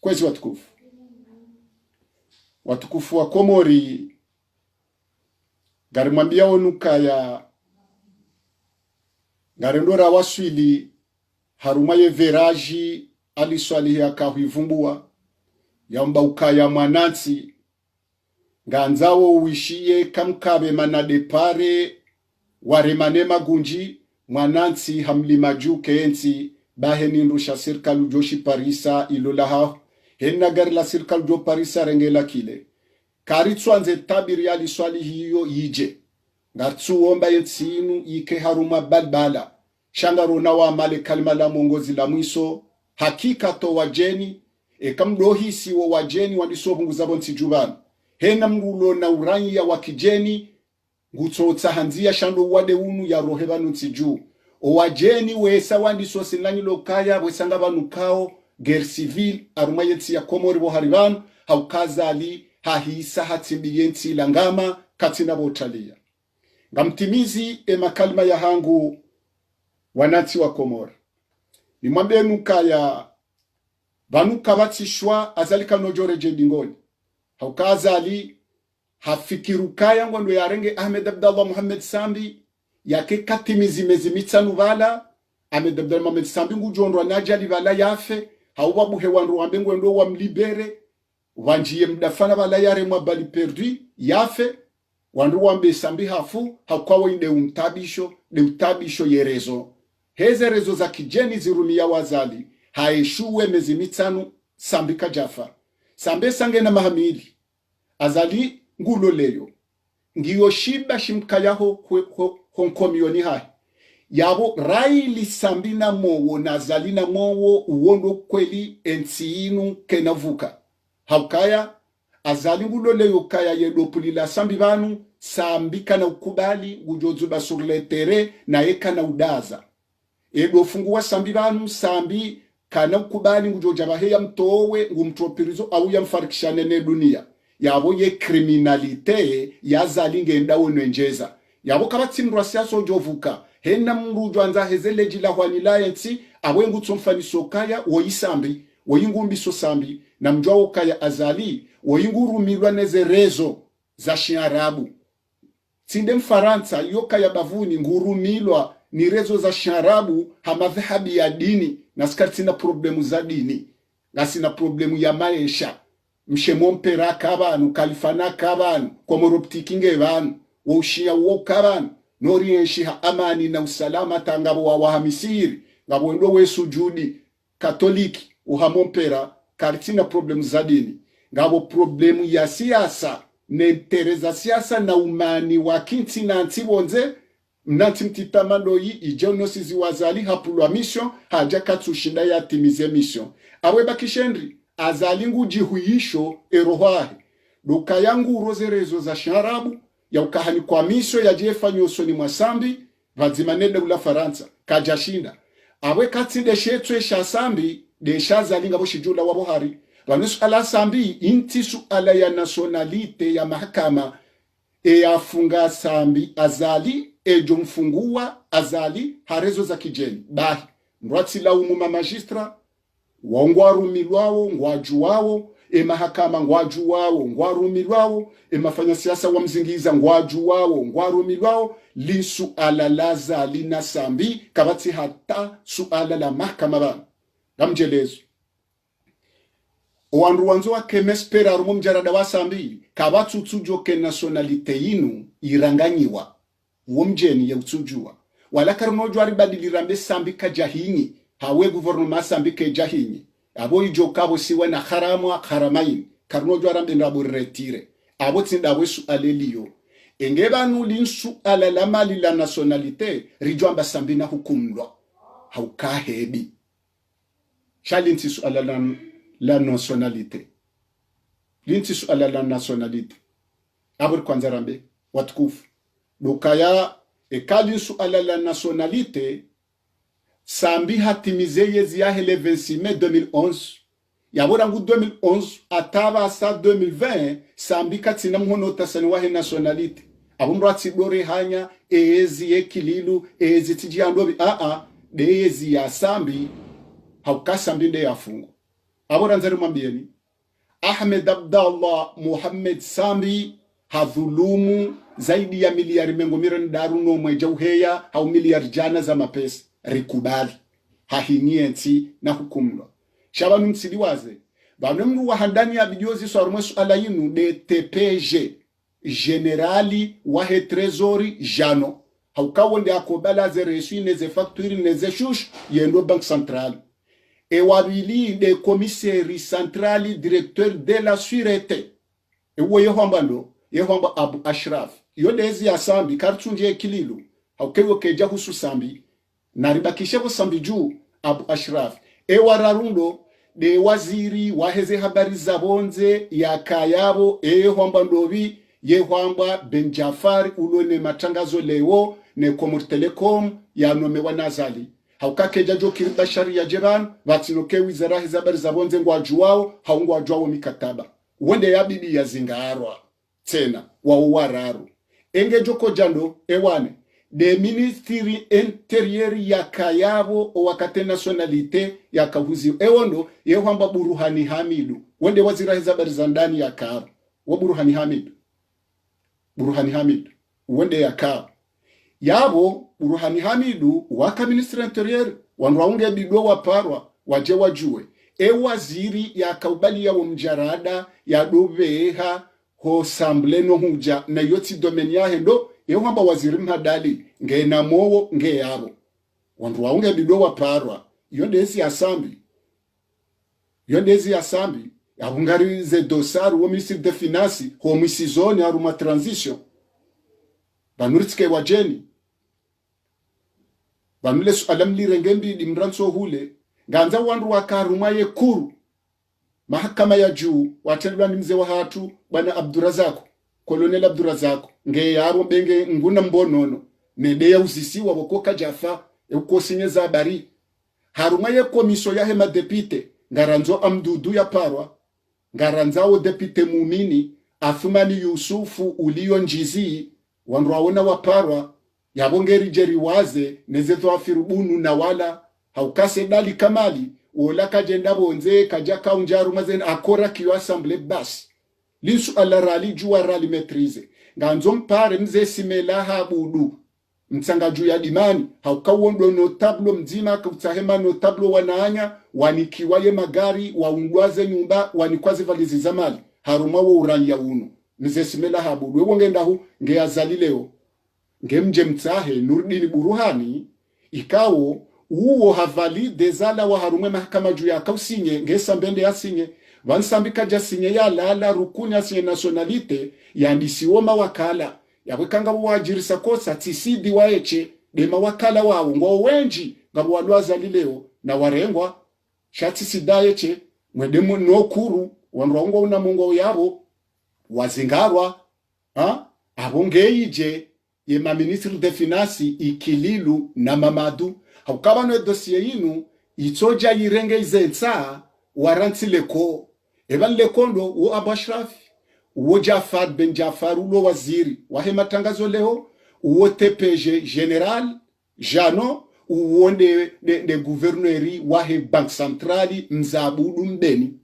kwezi watukufu wa Komori garimwambia onuka ya garendora waswili haruma ye veraji aliswali ya kahuivumbua yamba ukaya mwanansi nganzawo uishie kamkabe manadepare waremane magunji mwanansi hamlima juu keensi baheni ndusha sirkalu joshi parisa ilolaha henna gari la sirkalu jo parisa rengela kile karitsuanze tabiri ya liswali hiyo yije ngatsu omba yetsinu ike haruma balbala shangarona wa male kalima la mongozi la mwiso hakika to wajeni kamdohisi wa wajeni wandisobunguza bonsi jubani hena mrulo na uranya wa kijeni ngutsotsa hanzia shando wade unu ya rohe banu nsiju o wajeni wesa wandiso sinlanyi lokaya wesanga banu kao guerre civile arumayetsi ya komori bo haribanu haukazali hahisa hatimbiyensi langama katina botalia ngamtimizi makalima ya hangu wanati wa Komora nimwambie nukaya banuka batishwa azalika nojore jedingoni haukazali hafikirukaya ngondo yarenge Ahmed Abdallah Muhammad Sambi yake katimizi mezi mitanu bala Ahmed Abdallah Muhammad Sambi ngujondwa najali bala yafe haubabuhe wandu wambengo ndo wamlibere wanjiye mdafana bala yare mwabali perdu yafe wandu wambe Sambi hafu haukawa inde utabisho yerezo heze rezo za kijeni zirumia wazali haeshuwe mezi mitanu Sambi kajafa Sambe sange na mahamili azali ngulo leyo ngiyo shiba shimkayaho honkomiyoni hai yabo raili Sambi na mowo na azali na mowo uwondo kweli ensiinu kenavuka haukaya azali ngulo leyo kaya yedopulila Sambi banu Sambi kana ukubali ujozuba sur le terrain na eka na udaza edo funguwa Sambi banu Sambi kana ukubali ngujojabahe ya mtowe ngumtropirizo au ya mfarikishane ne dunia yabo ye kriminalite ya zalinge ndawo nwenjeza yabo kabatsimrwa siaso jovuka hena mrujo anza hezeleji la hwanilayensi awe ngutsomfaniso kaya woyisambi woyingumbiso Sambi na mjwao kaya azali woyingurumilwa neze rezo za shiarabu tsinde mfaransa yoka ya bavuni ngurumilwa ni rezo za shiarabu hamadhahabi ya dini na sina problemu za dini na sina problemu ya maisha mshemo mpera kabanu kalifana kabanu komoroptikinge banu woshia wo kabanu nori enshiha amani na usalama tangabo wa wahamisiri ngabo ndo wesujudi katoliki uhamompera kartina problemu za dini ngabo problemu ya siasa nentereza siasa na umani wa kinti na antibonze mnati mtitamando yi ijonosi ziwazali hapulwa mission haja katsushinda ya timize mission awe bakishendri azali ngujihuisho erohahe duka yangu urozerezo za sharabu ya ukahani kwa mission ya jefa nyosoni mwa Sambi vadzimanede ula Faransa kajashinda awe katsinde shetwe sha Sambi de shazalinga boshijula wabohari wanusu ala Sambi intisu ala ya nationalite ya mahakama yafunga Sambi azali ejo mfungua azali harezo za kijeni bahi mratsila umuma magistra wangwarumilwao ngwajuwao mahakama ngwajuwao ngwarumilwao mafanya siasa wa mzingiza ngwajuwao ngwarumilwao linsu ala laza lina Sambi kabati hata suala la mahakama ba namjelezo owandu wanzo wa kemespera rumo mjarada wa Sambi kabatu tujo ke nationalite inu iranganyiwa womjeni ya utujua wala karnojo aribadilirambe Sambi kajahinyi hawe gouvernement Sambi kajahinyi abo ijokabo siwe na haramain karnojo arambe ndabo retire abo tindabo su alelio engeba nulinsu ala la mali la nationalite rijwamba Sambi na hukumlwa haukahebi shalinti su ala la nationalite linti su ala la nationalite abo kwanza rambe watukufu dukaya ekali su ala la nationalite Sambi hatimize yezi ya hele 26 mai 2011 yabora ngu 2011 ataba sa 2020 Sambi katina mhono tasani wahe nationalite abumrati dore hanya ezi ekililu ezi tijiandobi de ezi ya Sambi hauka Sambi nde yafungo abora nzari mwambieni Ahmed Abdallah Muhammad Sambi hadhulumu zaidi ya miliari mengomirani daruno mweja uheya hau miliari jana za mapesa rikubali hahiniensi na hukumlo shabanu msiliwaze banemru wa handani ya bidiozi swarumwesu ala yinu de TPG generali wahe trezori jano haukawonde akobala ze resu neze facturi neze shush yendo bank central wabili de commissaire centrali directeur de la sûreté ewo yehwambando yehwamba Abu Ashraf yodezi ya Sambi kartunje kililu haukewo keja husu Sambi naribakishe ko Sambi juu Abu Ashraf wararundo de waziri waheze habari za bonze ya kayabo hwamba ndovi hwamba Ben Jafar ulone matangazo leo ne Comor Telecom ya nome wanazali haukakeja jo kiriba sharia jeban vatinoke wizara heza habari za bonze ngwajuwao haungwajuwao mikataba wende ya bibi ya zingarwa tena wa uwararu enge joko jando ewane de ministeri interieur ya kayabo wakate nationalite ya kahuzi ewondo hwamba Buruhani Hamidu wende wazira heza habari za ndani ya kayabo wa Buruhani Hamidu wende ya kayabo yabo Buruhani Hamidu waka ministeri interieur wanraunge bidwa waparwa waje wajue waziri ya kaubali ya mjarada ya doveha ho samble no huja na yoti domeni ya hendo hwamba waziri mhadali nge na mowo nge yabo wanraunge bidwa waparwa yondezi asambi abungari ze dosaru wo ministeri de finance ho misizoni aruma transition banuritske wajeni vanule alamli rengembi dimranso hule ganza wandu wakaruma ye kuru mahakama ya juu watelwa ni mzee wa hatu bwana Abdurazako Colonel Abdurazako nge yaro benge nguna mbonono nede ya uzisiwa bokoka jafa ukosinye habari haruma ye komiso ya hema depite ngaranzo amdudu ya parwa ngaranzao depite Mumini Athumani Yusufu ulio njizi wandu waona waparwa yabongeri jeri waze nezeto afirubunu na wala haukase dali kamali wola kajenda bonze kaja kaunjaru mazen akora kiyo assemble bas lisu ala rali juwa rali metrize nganzo mpare mze simela habudu mtsanga juu ya dimani haukawondo no tablo mzima kautahema no tablo wanaanya wanikiwaye magari waungwaze nyumba wanikwaze valizi za mali harumawo uranya uno mze simela habudu wongenda hu nge azali leo ngemje mtahe Nurdini Buruhani ikawo uwo havali dezala wa harume mahakama juu ya kausinye ngesa mbende yasinye vansambika jasinye ya lala rukuni asinye nationalite yandisiwo mawakala yawekanga wajirisa kosa tisidi waeche de mawakala wawo ngo wenji ngabo walwaza lileo na warengwa shati sidayeche mwedemu nokuru wanrongo una mungo yabo wazingarwa abongeije yema ministre de finance Ikililu na Mamadu haukabano dossier yinu itoja yirenge izensa waranti leko eban lekondo wo Abashraf wo Jafar Ben Jafar ulo waziri wahe matangazo leo wo TPG general Jano uwonde de gouverneurie wahe bank centrali mzabudu mbeni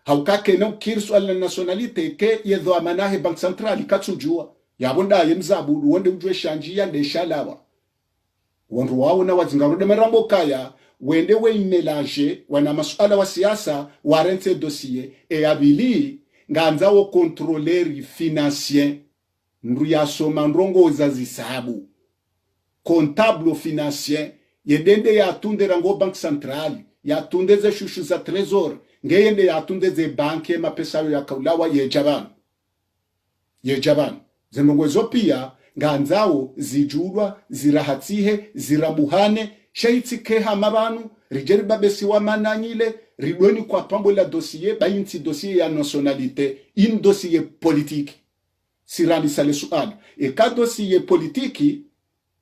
haukake no kirsu ala nationalite ke yedho amanahe bank centrali katsujua yabonda yemzabudu wonde ujwe shanjia ndeshalawa wandu wao na wazingarude merambo kaya wende we melange wana masuala wa siasa warente dossier abili nganza wo contrôler financier ndu ya soma ndrongo za zisabu comptable financier yedende ya tunde rango bank central ya tunde ze shushu za trésor ngeyende ya tunde ze banke mapesa ya kaulawa yejaban zenongozo pia nganzao zijurwa zirahatihe zirabuhane shaitike hamabanu rijeri babesi wa mananyile ridoni kwa pambo la dossier bayinti dossier ya nationalité in dossier politique sirali sale sual ka dossier politique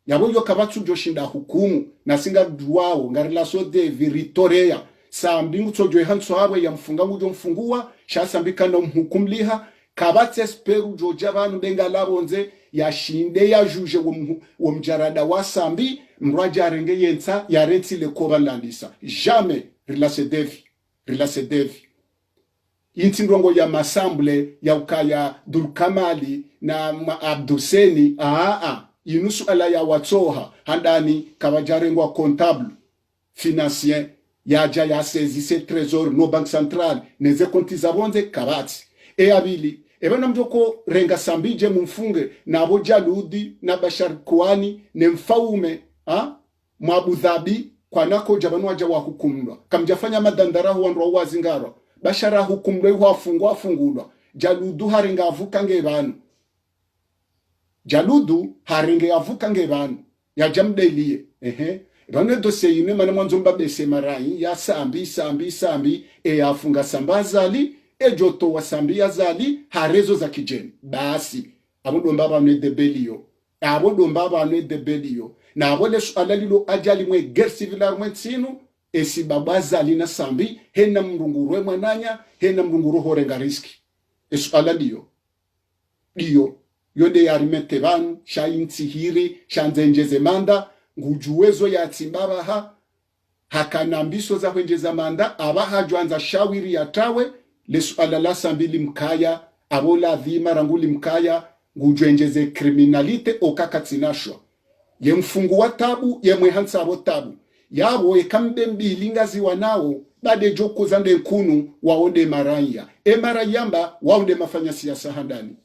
yabo yokabatu joshinda hukumu na singa duwao nga relation de viritoria sambingu tojo hanso hawe ya mfunga mujo mfungua shasambika no mhukumliha kabatse speru joja banu benga labonze ya shinde ya juje wo mjarada wa sambi mraja renge yensa ya renti le kobalandisa jamais relase devi inti ndongo ya masamble ya ukaya dulkamali na abduseni inusu ala ya watoha handani kawajarengwa comptable financier yaja ya saisisse trésor no banque centrale neze konti zabonze kabati abili ebana mjoko renga sambije mumfunge na Abu Jaludi na Bashar Kuani ne mfaume mwa Abu Dhabi kwa nako jabanu waja wa hukumlwa kamjafanya madandara wandu wa zingaro Bashara hukumlwa huafungwa afungulwa Jaludu haringa avuka ngebanu Jaludu haringa avuka ngebanu ya jamdeliye Rane dose ine mana mwanzo mbabese marai ya sambi yafunga sambazali joto wa sambi ya zali harezo za kijeni. Basi abodo mbaba ne debelio abodo mbaba ne debelio na abole alalilo ajali mwe guerre civile armwe tsinu esi babazali na sambi hena mrungurwe mwananya hena mrunguru horenga riski esu alalio dio yonde yarimete banu shainti hiri shanzenjeze manda ngujuwezo ya timbaba hakanambiso za kwenjeza manda abaha juanza shawiri ya tawe lesu alala sambili mkaya abola dhima ranguli mkaya ngujuenjeze kriminalite okakatsinashwa ye mfungu wa tabu ye mwehansa abo tabu yabo ekambe mbilinga ziwa nao bade joko zande nkunu waonde maraya marayamba waonde mafanya siasa handani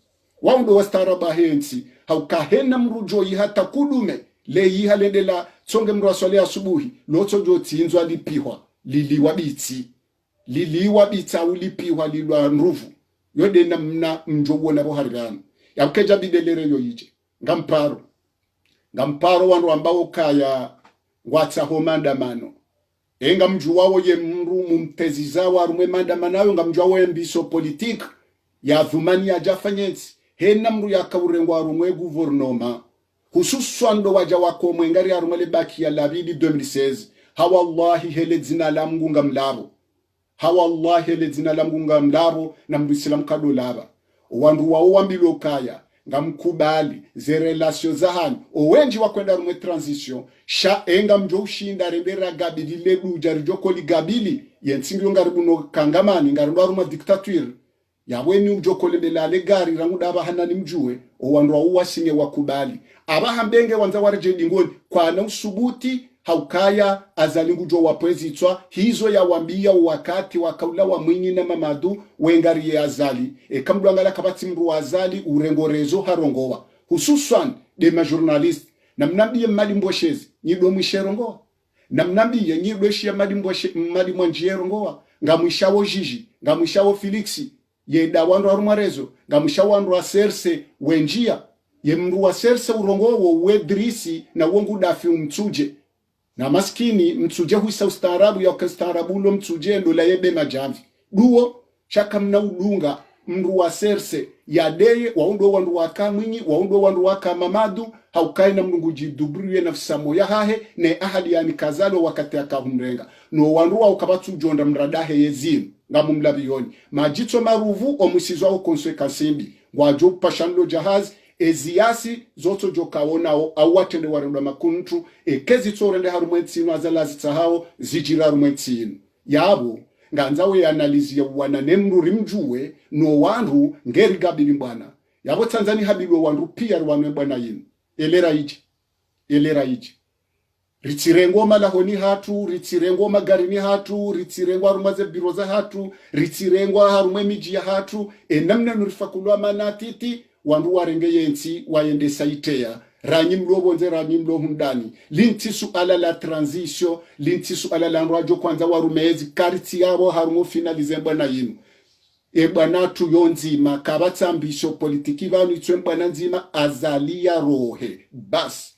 waonde wastaraba hensi haukahena mrujoi hata kudume le yiha lendela tsonge mru aswale asubuhi lotso jo tinzwa lipihwa liliwa bitsa ulipihwa lilwa nruvu yode na mna mjobo na boharigano yakeja bidelere yo yije ngamparo wandu ambao kaya watsa ho mandamano enga mjuwawo ye mru mumtezizawa arumwe mandamanayo ngamjuwawo embiso politique ya dhumani ya jafanyetsi hena mru yakawurengwa arumwe guvernoma hususwando waja wako mwengari arumele baki ya labidi 2016 hawallahi hele zina la mgunga mlabo hawallahi hele zina la mgunga mlabo na mbisilam kado laba wandu wao wambilo kaya ngamkubali ze relation zahani owenji wakwenda arumwe transition sha enga mjo ushinda rendera gabili lebu jarijoko li gabili yensingyo ngaribuno kangamani ngarindo arumwa dictature yaweni ujoko lebelale gari rangu daba hanani mjue wandu wao wasinge wakubali abahambenge wanza warje dingoni kwa na usubuti haukaya azalingu jo wapwezitwa hizo ya wambia wakati wakaula wa mwinyi na mamadu wengari ya azali kamdu angala kabati mru azali urengorezo harongowa hususan de majournalist na mnambiye mali mboshezi nyido mwisherongowa na mnambiye nyido shia mali mwanjierongowa ngamwishawo jiji ngamwishawo Felixi yeda wandu arumarezo ngamwishawo wandu aserse wenjia ye mru wa serse urongowo wedrisi na wongu dafi umtsuje na maskini mtsuje huisa ustaarabu ya kastarabulo mtsuje ndo la yebe majamvi duo shaka mna udunga mru wa serse ya deye waundo wandu waka mwinyi waundo wandu waka mamadu haukai na mnungu jidubriye nafsamo ya hahe ne ahadi yani kazalo wakati akahumrenga no wandu wa ukabatu jonda mradahe yezimu ngamu mlabiyoni majito maruvu omusizwa ukonswe kasimbi wajo pashando jahazi eziasi zoto jokaona au watende warenda makuntu kezi tsorende harumwetsino azalazi tsahao zijira harumwetsino yabo nganzawe analizi ya wana nemruri mjuwe no wandu ngeri gabili bwana yabo Tanzania habiwe wandu pia rwanwe bwana yinu elera ichi ritirengo malahoni hatu ritirengo magarini hatu ritirengo harumaze biroza hatu ritirengo harumwe miji ya hatu namna nurifakulwa manatiti wandu warenge yensi wayende saitea ranyi mlobonze ranyi mlohundani lintisu ala la transition lintisu ala la nrajo kwanza warumezi kariti yabo harumo finalize bwana yinu bwana tu yonzima kabatsambisho politiki banu itwe bwana nzima azalia rohe bas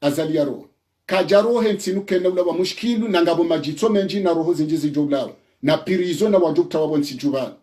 azalia rohe kaja rohe ntinu kena ula wa mushkilu na ngabo majito menji na roho zinjizi joblawa na pirizo na wajokta wabonsi jubana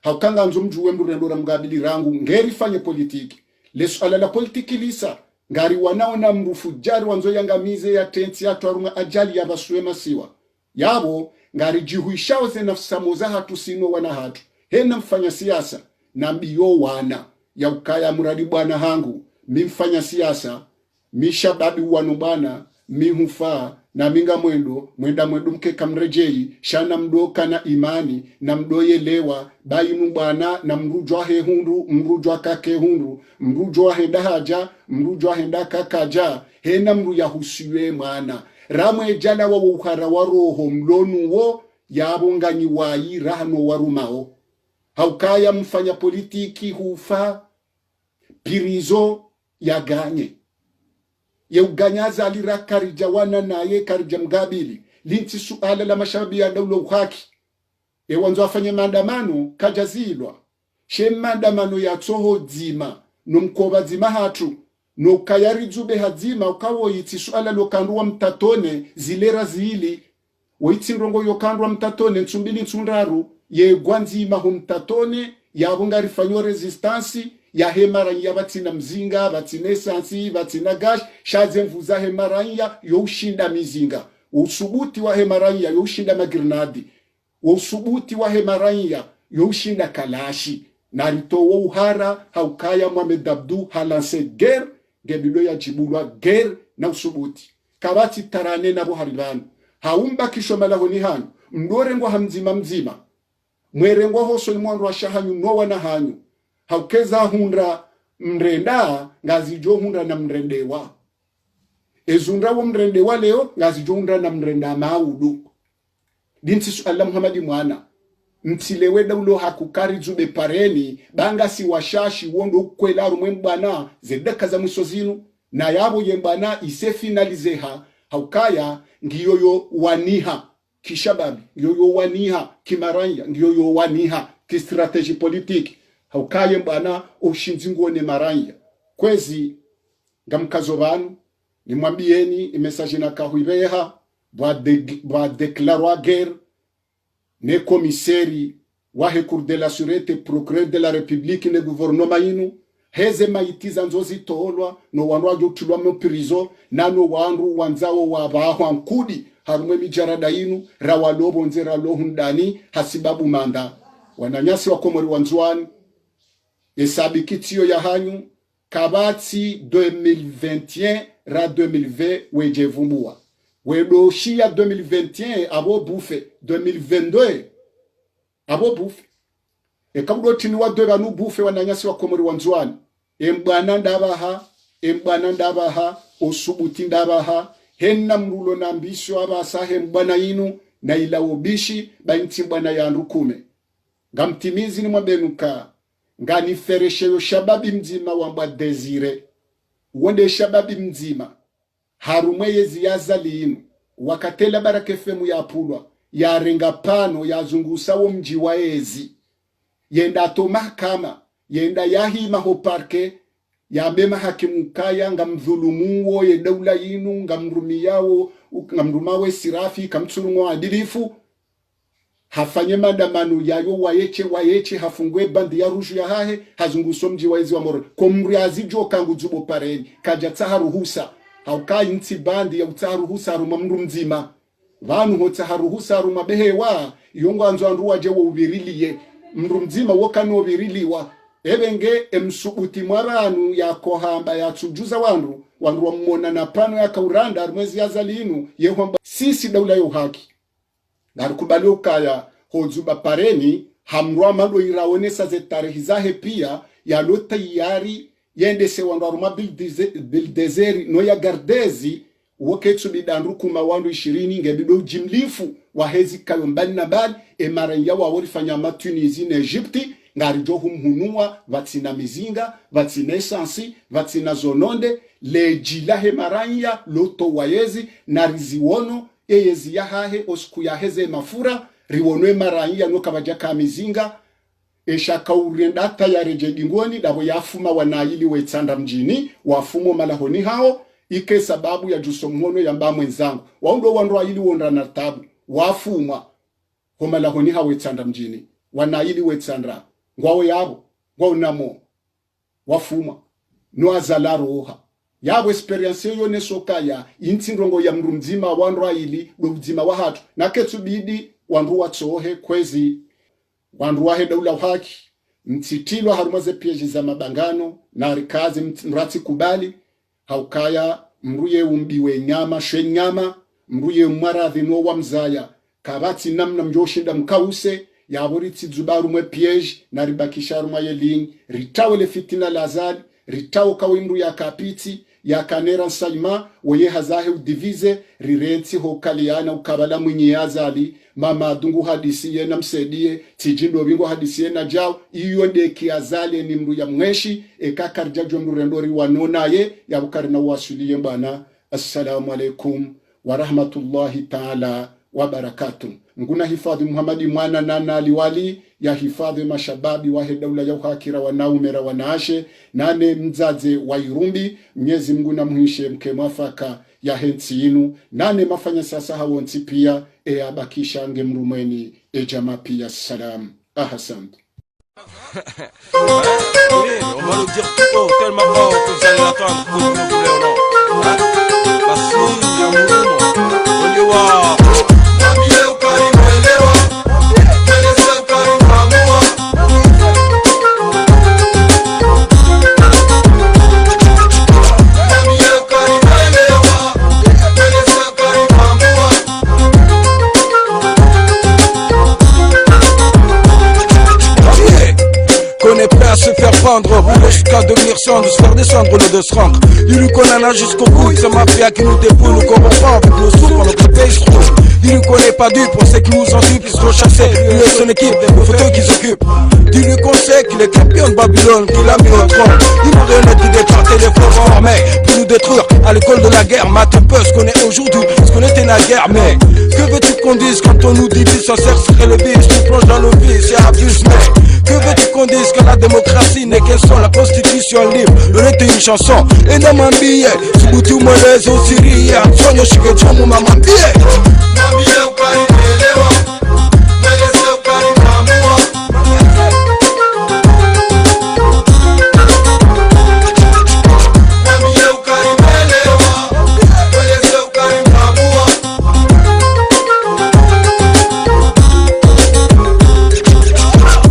haukanga nzumjuwe mrendora mgabili rangu ngeri fanye politiki lesu ala la politiki lisa ngari wanaona mrufujari wanzo yangamize ya tensi ya tuarunga ajali ya basuwe masiwa yabo ngari jihuishao ze nafsamoza hatu sino wana hatu hena mfanya siasa na mbiyo wana ya ukaya muradi bwana hangu mimfanya siasa mishababi wanubana mihufaa na minga mwenda mwendo mkeka mrejei shana mdoka na imani na mdoye lewa bayinu bwana na mrujwa he hundu mrujwa kake hundu mrujwa henda haja mrujwa henda kakaja hena mru ya husiwe mwana ramwe jana wa ukara wa roho mlonu wo yabonganyi wayi rahano warumao haukaya mfanya politiki hufa pirizo ya ganye ye uganyaza alira karija wana na ye karija mgabili linti suala la mashabi ya daulo uhaki wanzo afanye maandamano kajazilwa she maandamano ya tsoho dzima numkoba dzima hatu no kayari zube hazima ukawo iti suala lokandwa mtatone zilera zili waiti nrongo yokandwa mtatone nsumbili nsundaru ye gwanzima hu mtatone ya bungari fanyo resistance ya hemaranya batina mzinga batina esansi batina gash shaze mvuza hemaranya youshinda mizinga usubuti wa hemaranya youshinda magrenadi usubuti wa hemaranya youshinda kalashi narito wo uhara haukaya Mohamed Abdu halanse guerre gebilo ya jibulwa guerre na usubuti kabati tarane na buharibanu haumba kishomala honi hanu mdorengo hamzima mzima mwerengo hoso ni mwandu wa shahanyu nowa na hanyu haukeza hundra mrenda ngazijo hundra na mrendewa ezundra wo mrendewa leo ngazijo hundra na mrenda maudu dinti suala Muhammadi mwana mtilewe daulo hakukari zube pareni banga si washashi wondo kwela rumwe mbana zedeka za mwiso zinu na yabo yembana ise finalizeha haukaya ngiyoyo waniha kishababi ngiyoyo waniha kimaranya ngiyoyo waniha kistrateji politiki haukaye mbana ushinzi ngone maranya kwezi ngamkazo banu nimwambieni imesaje na kahuibeha bwa deklarwa guerre ne komiseri wahe cour de la sûreté procureur de la république ne gouvernement inu heze maitiza nzozi toolwa no wanwa jotulwa mu prison nano wanru wanzao wabaho nkudi harumwe mijarada inu rawalobo nzera lohundani hasibabu manda wananyasi wa komori wanzwani esabikitio ya hanyu kabati 2021 ra 2020 wejevumbua wedo shia 2021 abo bufe 2022 abo bufe ekabudo tini wa dwe banu bufe wananyasi wa komori wanzwani embana ndabaha osubuti ndabaha henna mrulo na mbisho abasa hembana inu na ila obishi bainti bwana ya ndukume ngamtimizi ni mwabenuka ngani feresheyo shababi mzima wamba desire wonde shababi mzima harumwe yezi yazali inu wakatela baraka femu ya pulwa ya renga pano ya zungusa wo mji wa ezi yenda to mahakama yenda yahima ho parke ya bema hakimu kaya ngamdhulumu ye daula inu ngamrumiyawo ngamrumawe sirafi kamtsulungo adilifu hafanye madamanu yayo wayeche hafungwe bandi ya rushu ya hahe hazunguso mji wa ezi wa moro komri azijo kangu zubo pareni kaja tsaharuhusa haukai nti bandi ya utaharuhusa aruma mru mzima vanu ho tsaharuhusa aruma behewa yongo anzo anruwa jewo ubiriliye mru mzima wokano ubiriliwa ebenge emsubuti mwaranu ya kohamba ya tujuza wandu wa mmona na pano ya kauranda armwezi ya zalinu yehomba sisi daula yo haki narukubali kaya hozuba pareni hamrwa mado iraonesa ze tarehi zahe pia ya lota yari yende se wandu aruma bil deseri no ya gardezi woketsu bidandu kuma wandu 20 ngebido jimlifu wa hezi kayo mbali na mbali emara ya waworifanya matunizi na Egypti ngarijo humhunua vatsina mizinga vatsina esansi vatsina zononde lejila hemaranya loto wayezi na riziwono eyezi ya hahe osku ya heze mafura riwono maranya no kabajaka mizinga eshaka urendata ya reje dingoni dabo yafuma wanayili wetsanda mjini wafumo malahoni hao ike sababu ya jusomhono ya mba mwenzangu waundo wandu ayili wonda na tabu wafuma homalahoni hao wetsanda mjini wanayili wetsanda ngwawo yabo ngwawo namo wafuma no azala roha yabo experience yo nesokaya intinrongo ya mrumzima wandu ayili lobzima wa hatu naketsubidi wandu watsohe kwezi wandu wahe daula haki mtitilwa harumaze pieji za mabangano na rikazi mrati kubali haukaya mruye umbiwe nyama shenyama mruye mwaradhi no wa mzaya kabati namna mjoshinda mkause yaboriti zubaru mwe pieji na ribakisharu mayeling ritawe le fitina lazad ritawe kawimru ya kapiti ya kanera nsayma weye hazahe udivize rirenti hokaliana ukabala mwenye yazali mama adungu hadisiye na msedie tijindo bingo hadisiye na jao iyo ndeki azali ni mru ya mweshi ekakarjajwa mrurendori wanonaye ya bukari na wasuliye mbana. Assalamu alaikum wa rahmatullahi ta'ala wa barakatuh. Nguna hifadhi Muhammadi mwana nana aliwali ya hifadhi mashababi wa daula ya uhakira wanaumera wanaashe nane mzaze wa Irumbi. Mwenyezi Mungu namhishe mke mwafaka ya hensi inu nane mafanya sasa hawonsi pia abakisha ange mrumweni jama pia salam. Ahasante. On va le dire tout haut, tellement haut que vous allez l'attendre, que vous le voulez ou non. Se faire prendre, rouler jusqu'à devenir cendre, se faire descendre au lieu de se rendre. Dis-lui qu'on en a jusqu'au bout, que c'est mafia qui nous débrouille, nous corrompt pas avec nos sous pendant que le pays se trouve. Dis-lui qu'on n'est pas dupe, on sait qu'il nous en suit, puis se rechasser, lui et son équipe, des photos qui s'occupent. Dis-lui qu'on sait qu'il est champion de Babylone, qu'il a mis au trône. Une marionnette qui départait des forts armés pour nous détruire à l'école de la guerre. Mate un peu ce qu'on est aujourd'hui, ce qu'on était naguère. Mais que veux-tu qu'on dise quand on nous divise, sincère serait le vice, nous plonge dans nos vies, c'est abuse. Mais que veux-tu qu'on dise que la démocratie n'est qu'un son, la constitution libre, le net est une chanson. Et non mon billet, Subutu Molez au Syrie, Soigno Shigecho mon maman billet.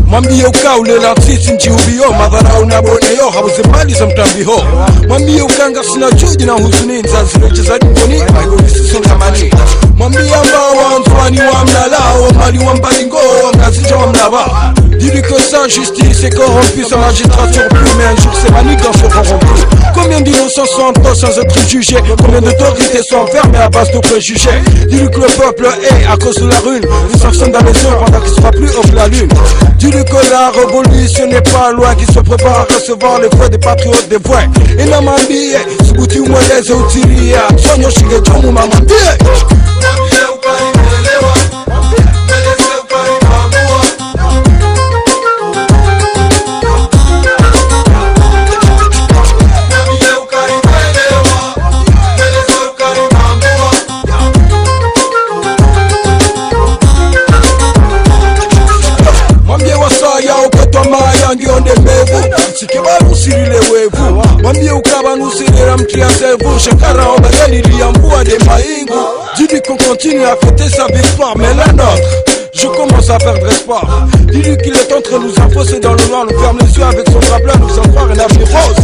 Mwambie ukaule la sisi nchi ubio madhara unaboneo hauze mali za mtambiho. Mwambie ukanga sina juji na huzuni nzazile chezaji mboni maigoni sisi ngamani. Mwambie ambao wanzwani wa mlalao mali wa mbalingo wa mnazija wa mlaba. Dis-lui que sa justice est corrompue, sa magistrat surplus, mais un jour ses manigances seront rompues. Combien d'innocents sont en poste sans être jugés, combien d'autorités sont enfermées à base de préjugés. Dis-lui que le peuple est à cause de la rune, il s'enferme dans les yeux pendant qu'il sera plus haut que la lune. Dis-lui que la révolution n'est pas loin, qu'il se prépare à recevoir les feux des patriotes des voix. Et n'a m'ambie, Subuti Mweleze utilia, Soigno Shigecho mu mamambie. Mwambie ukaba nusirira mtia sevu Shakara obayeli liambua des maïngo. Dis-lui qu'on continue à fêter sa victoire, mais la nôtre, je commence à perdre espoir. Dis-lui qu'il est entre nous enfoncer dans le noir, nous ferme les yeux avec son drap blanc, nous en croire un avenir rose.